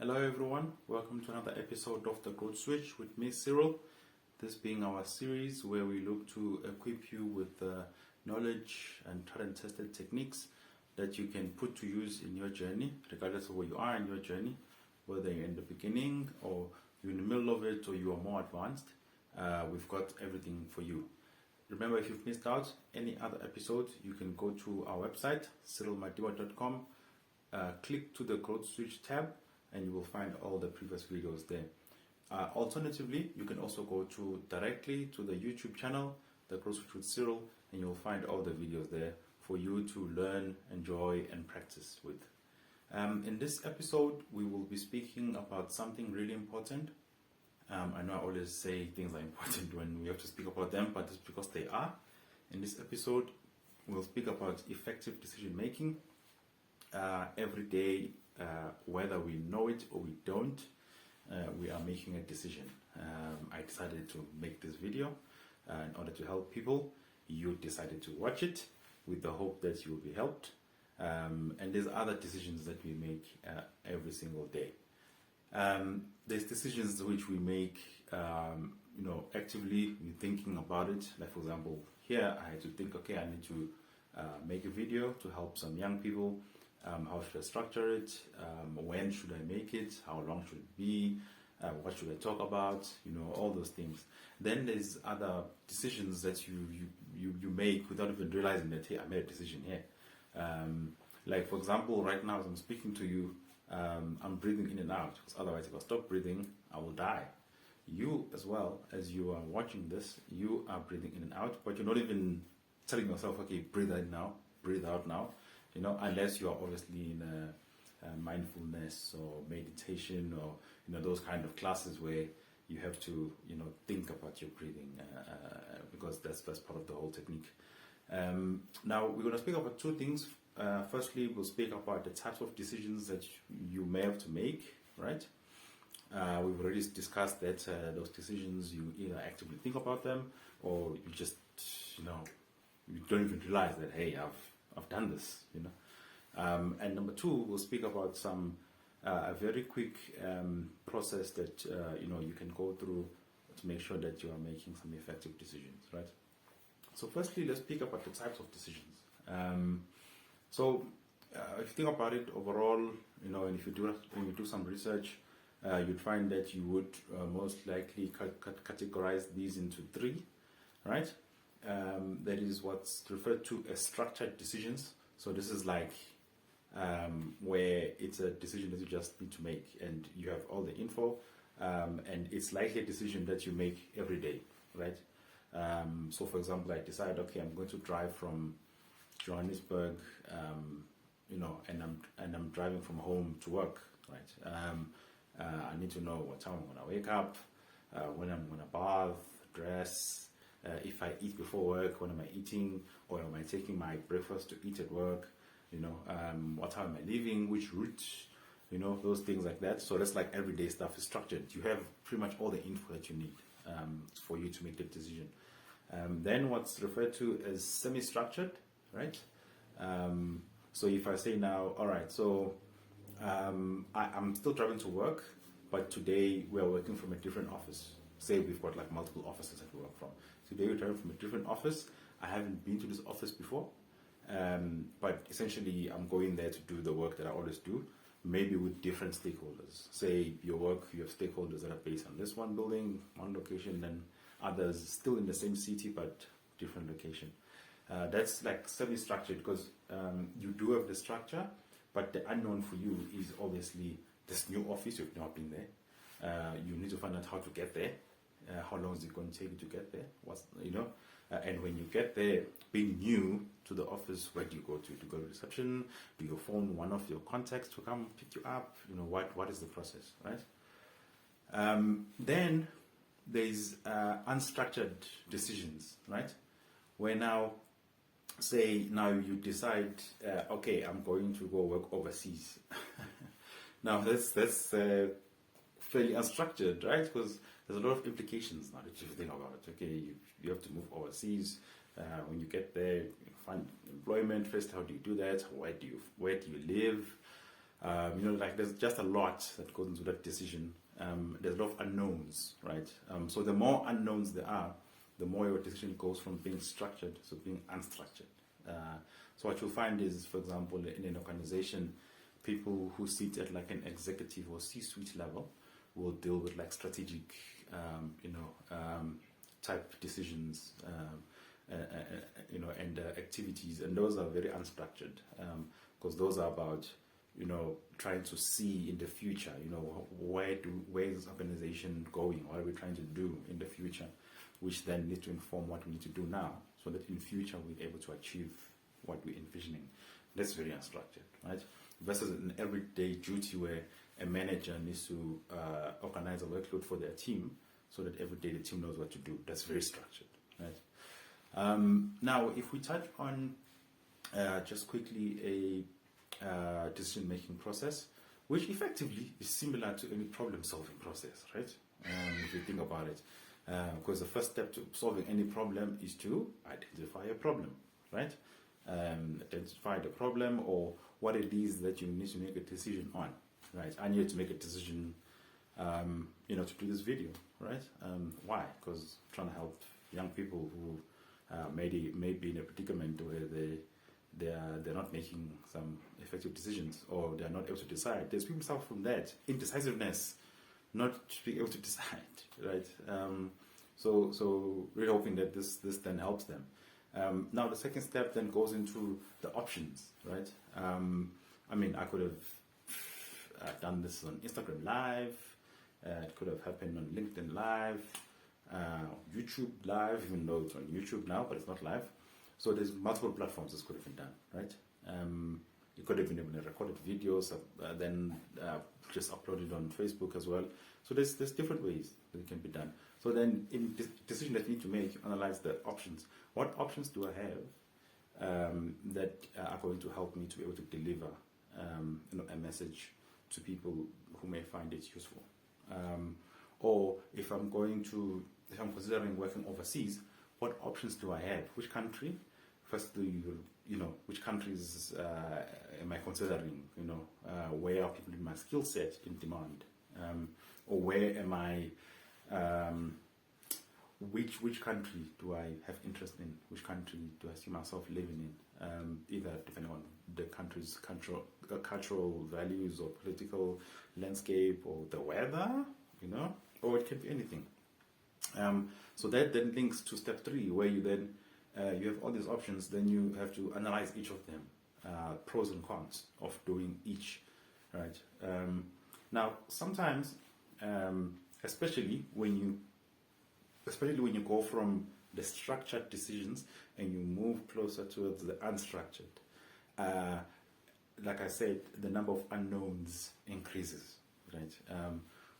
Hello everyone, welcome to another episode of The Code Switch with me, Cyril. This being our series where we look to equip you with knowledge and tried and tested techniques that you can put to use in your journey, regardless of where you are in your journey, whether you're in the beginning or you're in the middle of it or you are more advanced. We've got everything for you. Remember, if you've missed out any other episode, you can go to our website, cyrilmadiwa.com, click to the Code Switch tab, and you will find all the previous videos there. Alternatively, you can also go directly to the YouTube channel, The Code Switch with Cyril, and you'll find all the videos there for you to learn, enjoy, and practice with. In this episode, we will be speaking about something really important. I know I always say things are important when we have to speak about them, but it's because they are. In this episode, we'll speak about effective decision making. Every day, whether we know it or we don't, we are making a decision. I decided to make this video in order to help people. You decided to watch it with the hope that you will be helped. And there's other decisions that we make every single day. There's decisions which we make, actively we're thinking about it. Like for example, here I had to think, okay, I need to make a video to help some young people. How should I structure it? When should I make it? How long should it be? What should I talk about? All those things. Then there's other decisions that you make without even realizing that, hey, I made a decision here. Like for example, right now as I'm speaking to you, I'm breathing in and out, because otherwise if I stop breathing, I will die. You as well, as you are watching this, you are breathing in and out, but you're not even telling yourself, okay, breathe in now, breathe out now, unless you are obviously in a mindfulness or meditation or, those kind of classes where you have to, think about your breathing, because that's part of the whole technique. Now we're going to speak about two things. Firstly, we'll speak about the types of decisions that you may have to make, right? We've already discussed that those decisions, you either actively think about them or you just, you don't even realize that, hey, I've done this, And number two, we'll speak about a very quick process that, you can go through to make sure that you are making some effective decisions, right? So firstly, let's speak about the types of decisions. So if you think about it overall, and if when you do some research, you'd find that you would most likely categorize these into three, right? That is what's referred to as structured decisions. So this is like where it's a decision that you just need to make and you have all the info, and it's likely a decision that you make every day, right? So for example, I decide, okay, I'm going to drive from Johannesburg, and I'm driving from home to work, right? I need to know what time I'm going to wake up, when I'm going to bath, dress, if I eat before work, when am I eating, or am I taking my breakfast to eat at work, what time am I leaving, which route, those things like that. So that's like everyday stuff is structured. You have pretty much all the info that you need for you to make the decision. Then what's referred to as semi-structured, right? So if I say now, all right, so I'm still driving to work, but today we are working from a different office. Say we've got like multiple offices that we work from. Today we're driving from a different office. I haven't been to this office before, but essentially I'm going there to do the work that I always do, maybe with different stakeholders. Say your work, you have stakeholders that are based on this one building, one location, then others still in the same city but different location. That's like semi-structured because you do have the structure, but the unknown for you is obviously this new office. You've not been there. You need to find out how to get there. How long is it going to take you to get there? And when you get there, being new to the office, where do you go to? Do you go to reception? Do you phone one of your contacts to come pick you up? What is the process, right? Then there's unstructured decisions, right? Where now, say now you decide, okay, I'm going to go work overseas. Now that's fairly unstructured, right? Because there's a lot of implications now that you think about it. Okay, you have to move overseas. When you get there, you find employment first. How do you do that? Where do you live? Like there's just a lot that goes into that decision. There's a lot of unknowns, right? So the more unknowns there are, the more your decision goes from being structured to being unstructured. So what you'll find is, for example, in an organization, people who sit at like an executive or C-suite level will deal with like strategic, type decisions, and activities, and those are very unstructured, because those are about trying to see in the future, where is this organization going, what are we trying to do in the future, which then needs to inform what we need to do now, so that in future we're able to achieve what we're envisioning. That's very unstructured, right? Versus an everyday duty where a manager needs to organize a workload for their team, so that every day the team knows what to do. That's very structured, right? Now, if we touch on just quickly a decision-making process, which effectively is similar to any problem-solving process, right? If you think about it, because the first step to solving any problem is to identify a problem, right? Identify the problem or what it is that you need to make a decision on, right? I need to make a decision, to do this video, right? Why? Because I'm trying to help young people who may be in a predicament where they're not making some effective decisions, or they're not able to decide. There's people suffer from that indecisiveness, not being able to decide, right? So really hoping that this then helps them. Now the second step then goes into the options, right? I could have done this on Instagram Live. It could have happened on LinkedIn Live, YouTube Live, even though it's on YouTube now, but it's not live. So there's multiple platforms this could have been done, right? It could have been even a recorded video, then just uploaded on Facebook as well. So there's different ways that it can be done. So then in this decision that you need to make, analyze the options. What options do I have that are going to help me to be able to deliver a message to people who may find it useful? Or if I'm considering working overseas, what options do I have? Which country? Firstly, which countries am I considering? Where are people in my skill set in demand? Or where am I? Which country do I have interest in? Which country do I see myself living in? Either depending on the country's cultural values or political landscape or the weather, or it can be anything. So that then links to step 3, where you then you have all these options. Then you have to analyze each of them, pros and cons of doing each, right? Now, sometimes, especially when you go from the structured decisions and you move closer towards the unstructured, like I said, the number of unknowns increases, right?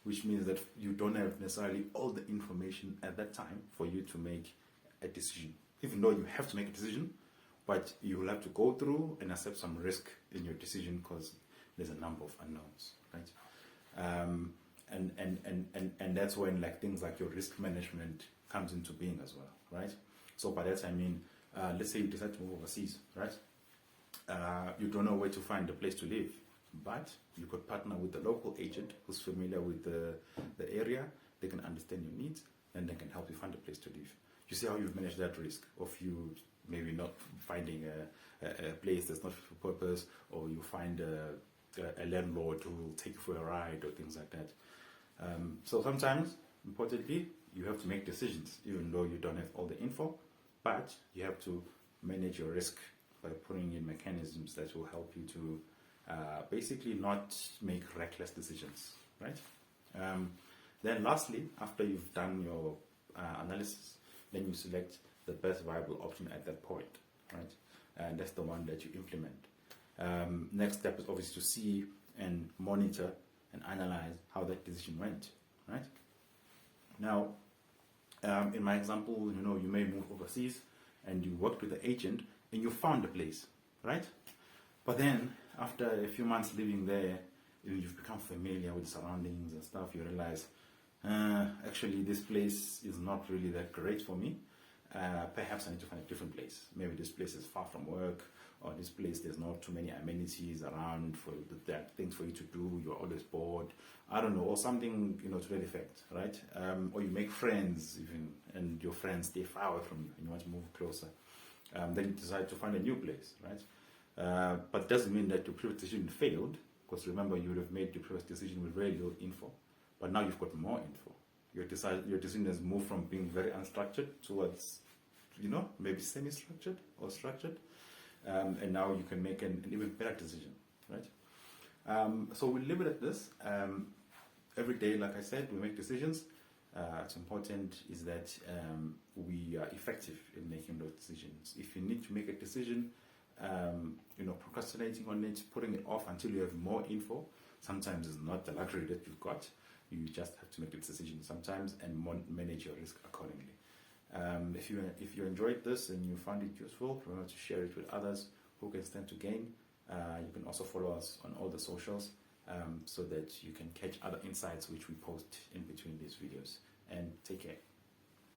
Which means that you don't have necessarily all the information at that time for you to make a decision. Even though you have to make a decision, but you will have to go through and accept some risk in your decision because there's a number of unknowns, right? And that's when things like your risk management comes into being as well, right? So by that I mean, let's say you decide to move overseas, right? You don't know where to find a place to live, but you could partner with the local agent who's familiar with the area. They can understand your needs and they can help you find a place to live. You see how you've managed that risk of you maybe not finding a place that's not fit for purpose, or you find a landlord who will take you for a ride or things like that. So sometimes, importantly, you have to make decisions even though you don't have all the info, but you have to manage your risk by putting in mechanisms that will help you to basically not make reckless decisions, right? Then lastly, after you've done your analysis, then you select the best viable option at that point, right? And that's the one that you implement. Next step is obviously to see and monitor and analyze how that decision went, right? Now, in my example, you may move overseas and you worked with the agent and you found a place, right? But then after a few months living there, you've become familiar with the surroundings and stuff. You realize, actually, this place is not really that great for me. perhaps I need to find a different place. Maybe this place is far from work, or this place there's not too many amenities around for there are things for you to do. You're always bored. I don't know, or something to that effect, right? Or you make friends even, and your friends stay far away from you, and you want to move closer. Then you decide to find a new place, right? But it doesn't mean that your previous decision failed, because remember you would have made your previous decision with very little info, but now you've got more info. Your decision has moved from being very unstructured towards, maybe semi-structured or structured, and now you can make an even better decision, right? So we leave it at this. Every day, like I said, we make decisions. What's important is that we are effective in making those decisions. If you need to make a decision, procrastinating on it, putting it off until you have more info, sometimes is not the luxury that you've got. You just have to make a decision sometimes and manage your risk accordingly. If you enjoyed this and you found it useful, remember to share it with others who can stand to gain. You can also follow us on all the socials so that you can catch other insights which we post in between